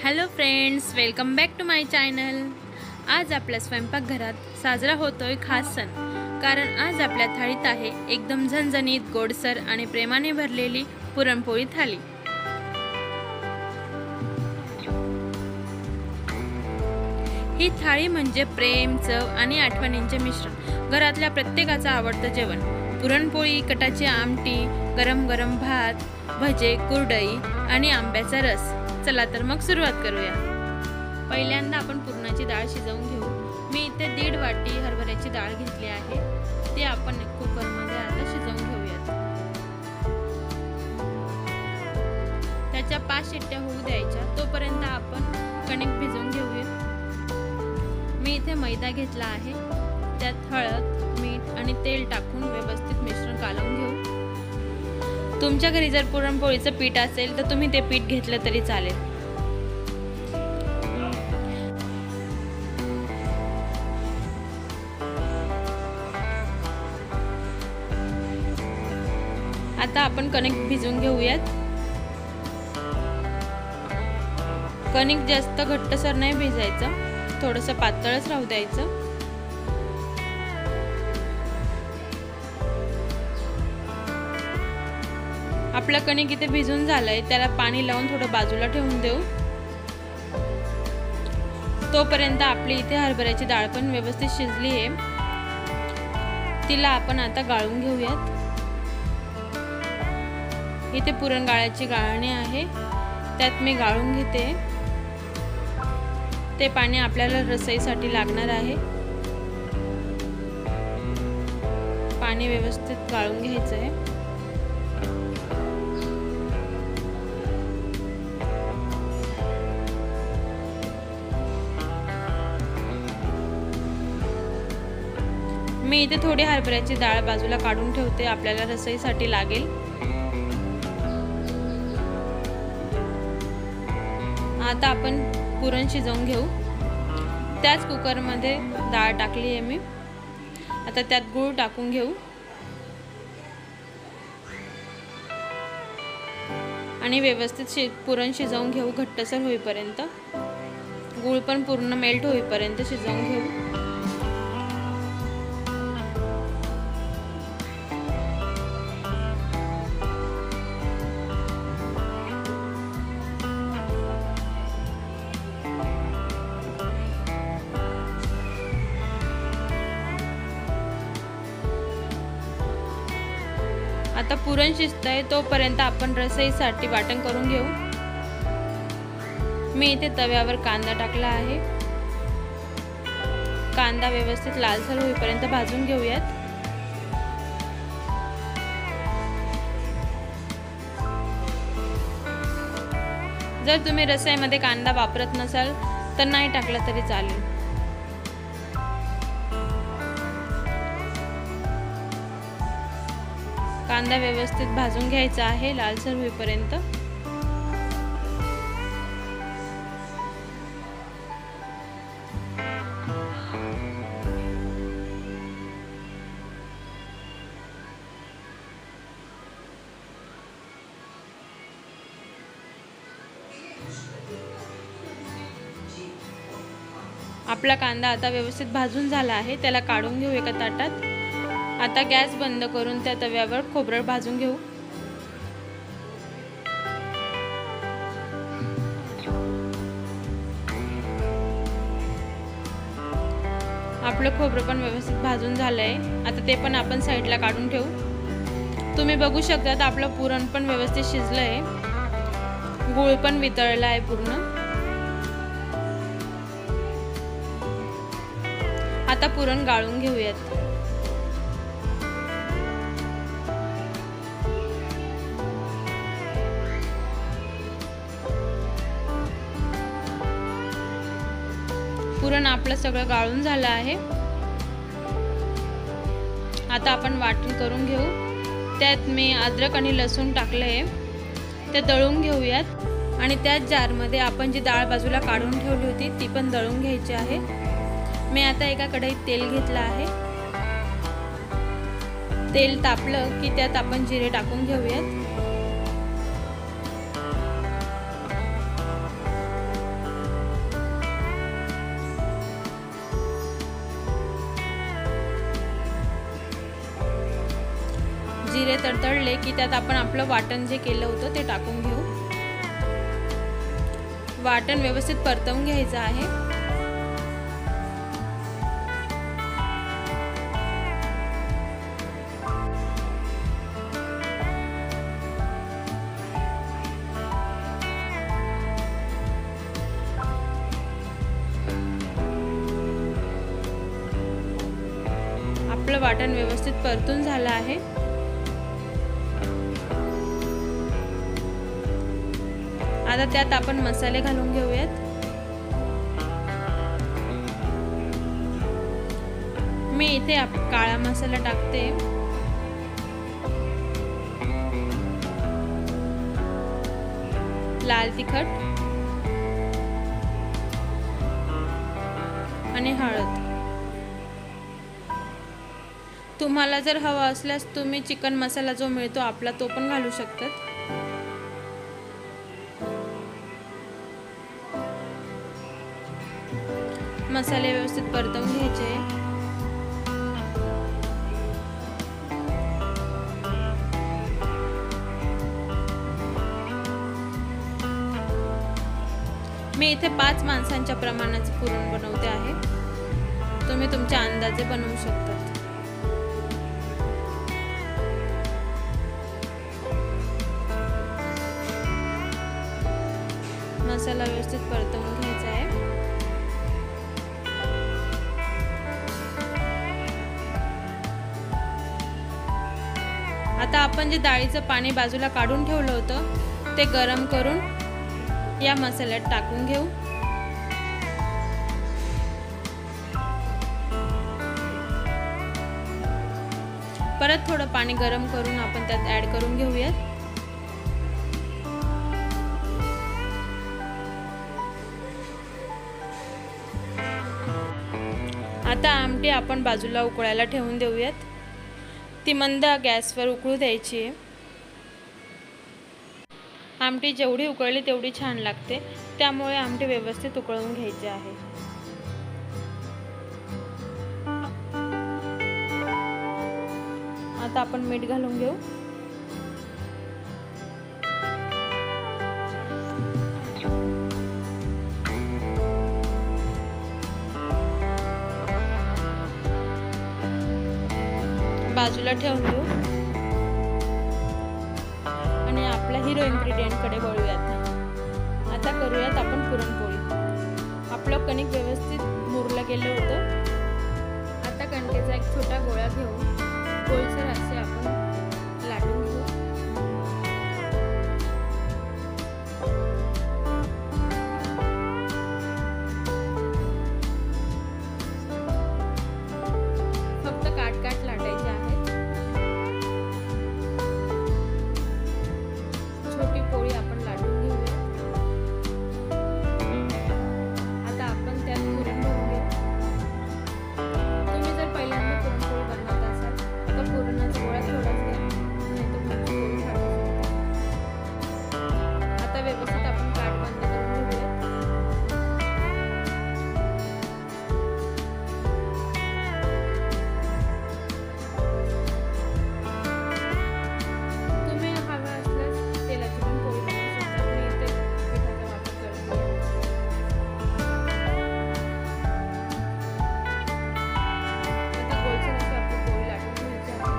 Hello friends, welcome back to my channel. आज आपल्या स्वयंपाकघरात साजरा होतोय खास सण, कारण आज आपल्या थाळीत आहे एकदम झणझणीत, गोडसर आणि प्रेमाने भरलेली पुरणपोळी थाली। ही थाळी म्हणजे प्रेम, चव आणि आठवणींचे मिश्रण। घरातल्या प्रत्येकाचं आवडतं जेवण, पुरणपोळी, कटाची आमटी, गरम गरम भात, भजे, कुरडई आणि आंब्याचा रस। चला तर मग सुरुवात करूया। पहिल्यांदा आपण पुरणाची डाळ शिजवून घेऊ। मी इथे 1.5 वाटी हरभऱ्याची डाळ घेतली आहे, ते आपण कुकरमध्ये आता शिजवून घेऊयात। त्याच्या 5 शिट्ट्या होऊ द्यायच्या, तोपर्यंत आपण कणिक भिजवून घेऊया। मी इथे मैदा घेतला आहे, त्यात हळद, मीठ आणि तेल टाकून व्यवस्थित मिश्रण कालवून घेऊ। तुमच्या घरी जर पुरणपोळीचं पीठ असेल तर तुम्ही ते पीठ घेतलं तरी चालेल। आता आपण कणिक भिजवून घेऊयात। कणिक जास्त घट्टसर नाही भिजायचं, थोडंसं पातळच राहू द्यायचं। आपलं कणिक इथे भिजून झालंय, त्याला पाणी लावून थोडं बाजूला ठेवून देऊ। तोपर्यंत आपली इथे हरभऱ्याची डाळ पण व्यवस्थित शिजली आहे, तिला आपण आता गाळून घेऊयात। इथे पुरण गाळायची गाळणी आहे, त्यात मी गाळून घेते। ते पाणी आपल्याला रसईसाठी लागणार आहे। पाणी व्यवस्थित गाळून घ्यायचं आहे। मी इथे थोडी हरभऱ्याची डाळ बाजूला काढून ठेवते, आपल्याला रसईसाठी लागेल। आता आपण पुरण शिजवून घेऊ। त्याच कुकरमध्ये डाळ टाकली आहे मी, आता त्यात गूळ टाकून घेऊ आणि व्यवस्थित पुरण शिजवून घेऊ घट्टसर होईपर्यंत। गूळ पण पूर्ण मेल्ट होईपर्यंत शिजवून घेऊ। आता पुरण शिजतंय, तोपर्यंत आपण रसईसाठी वाटण करून घेऊ। मी इथे तव्यावर कांदा टाकला आहे, कांदा व्यवस्थित लालसर होईपर्यंत भाजून घेऊयात। जर तुम्ही रसईमध्ये कांदा वापरत नसाल तर नाही टाकला तरी चालेल। कांदा व्यवस्थित भाजून घ्यायचा आहे लालसर होईपर्यंत। आपला कांदा आता व्यवस्थित भाजून झाला आहे, त्याला काढून घेऊ एका ताटात। आता गॅस बंद करून त्या तव्यावर खोबरं भाजून घेऊ। आपलं खोबरं पण व्यवस्थित भाजून झालंय, आता ते पण आपण साईडला काढून ठेवू। तुम्ही बघू शकता आपलं पुरण पण व्यवस्थित शिजलंय, गूळ पण वितळला आहे पूर्ण। आता पुरण गाळून घेऊयात। पुरण आपलं सगळं गाळून झालं आहे। आता आपण वाटण करून घेऊ। त्यात मी अद्रक आणि लसूण टाकलंय, ते दळून घेऊयात। आणि त्याच जारमध्ये आपण जी डाळ बाजूला काढून ठेवली होती ती पण दळून घ्यायची आहे। मी आता एका कढईत तेल घेतलं आहे, तेल तापलं की त्यात आपण जिरे टाकून घेऊयात। सगळे तडतडले की त्यात आपण आपलं वाटण जे केलं होतं ते टाकून घेऊ। वाटण व्यवस्थित परतवून घ्यायचं आहे। आपलं वाटण व्यवस्थित परतून झालं आहे। आता त्यात आपण मसाले घालून घेऊयात। मी इथे काळा मसाला टाकते, लाल तिखट आणि हळद। तुम्हाला जर हवा असल्यास तुम्ही चिकन मसाला जो मिळतो आपला तो पण घालू शकतात। मसाले व्यवस्थित परतवून घ्यायचे। मी इथे 5 माणसांच्या प्रमाणाचे पुरण बनवते आहे, तुम्ही तुमच्या अंदाजे बनवू शकतात। मसाला व्यवस्थित परतवून घ्यायचा आहे। आता आपण जे डाळीचं पाणी बाजूला काढून ठेवलं होतं ते गरम करून या मसाल्यात टाकून घेऊ। परत थोडं पाणी गरम करून आपण त्यात ऍड करून घेऊयात। आता आमटी आपण बाजूला उकळायला ठेवून देऊयात। ती मंद गॅसवर उकळू द्यायची आहे। आमटी जेवढी उकळली तेवढी छान लागते, त्यामुळे आमटी व्यवस्थित उकळून घ्यायची आहे। आता आपण मीठ घालून घेऊ। बाजूला ठेवून देऊ आणि आपला हिरो इन्ग्रेडियंट कडे वळूयात। आता करूयात आपण पुरणपोळी। आपलं कणिक व्यवस्थित मुरलं गेलं होतं। आता कणकेचा एक छोटा गोळा घेऊन गोलसर असे आपण लाटून घेऊ। फक्त काट काट लाटायचे आहेत। छोटी पोळी आपण लाटून घेऊया। आता आपण त्यात पुरण भरून घेऊ। तुम्ही जर पहिल्यांदा पुरणपोळी बनवत असाल तर पुरणाचा गोळा थोडाच घ्या, नाहीतर तुमची पोळी फाटू शकते। आता व्यवस्थित आपण काठ बंद करून घेऊया। तुम्ही हवा असल्यास तेलाची पण पोळी बनवू शकता, मी इथे पिठाचा वापर करते। आता गोलसर अशी आपली पोळी लाटून घ्यायची आहे।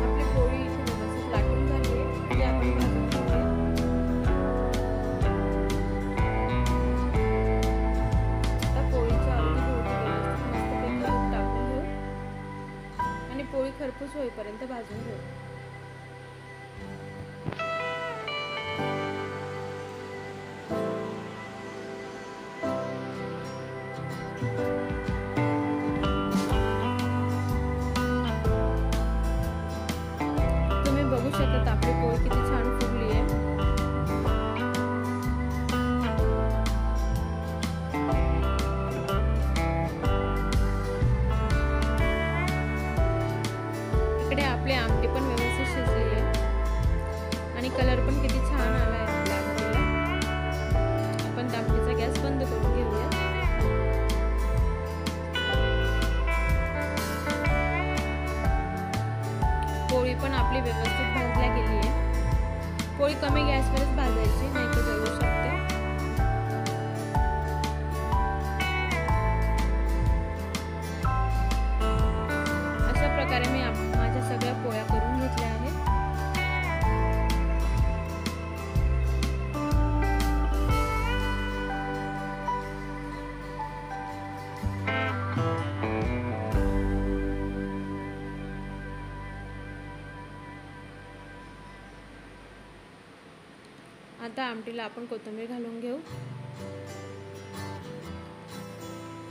आपली पोळी इथे व्यवस्थित लाटून झाली आहे, ते आपण भाजून घेऊया। आता पोळीच्या अवतीभोवती व्यवस्थित मस्तपैकी तूप टाकून घेऊ आणि पोळी खरपूस होईपर्यंत भाजून घेऊ। तुम्ही बघू शकता आपली पोळी आता आमटीला आपण कोथिंबीर घालून घेऊ।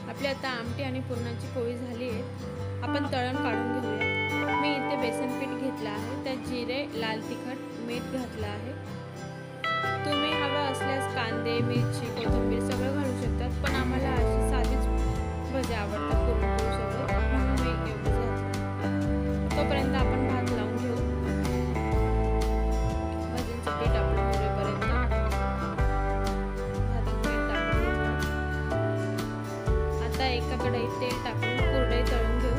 आपली आता आमटी आणि पुरणाची पोळी झाली आहे। आपण तळण काढून घेऊया। मी इथे बेसन पीठ घेतलं आहे, त्यात जिरे, लाल तिखट, मीठ घातलं आहे। तुम्ही हवं असल्यास कांदे, मिरची, कोथिंबीर सगळं घालू शकतात, पण आम्हाला अशी साधीच भजी आवडतात पुरणपोळीसोबत, म्हणून मी एवढंच घातलं। तोपर्यंत आपण भात लावून घेऊ। भजींचं पीठ आपण मुरेपर्यंत भातात मीठ टाकून घेऊ। आता एका कढईत तेल टाकून कुरडई तळून घेऊ।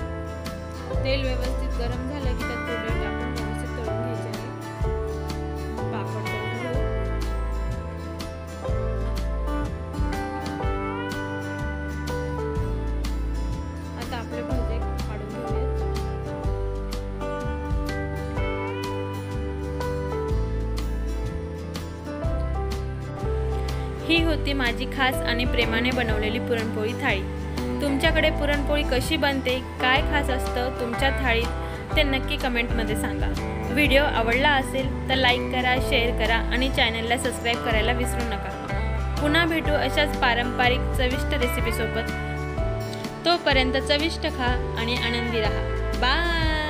तेल व्यवस्थित गरम झालं की त्यात कुरडई टाकून व्यवस्थित तळून घ्यायचे आहे। पापड तळून घेऊ। आता आपले भजे काढून घेऊयात। ही होती माझी खास आणि प्रेमाने बनवलेली पुरणपोळी थाळी। तुमच्याकडे पुरणपोळी कशी बनते, काय खास असतं तुमच्या थाळीत, ते नक्की कमेंटमध्ये सांगा। व्हिडिओ आवडला असेल तर लाईक करा, शेअर करा आणि चॅनलला सबस्क्राईब करायला विसरू नका। पुन्हा भेटू अशाच पारंपरिक चविष्ट रेसिपीसोबत। तोपर्यंत चविष्ट खा आणि आनंदी रहा। बाय।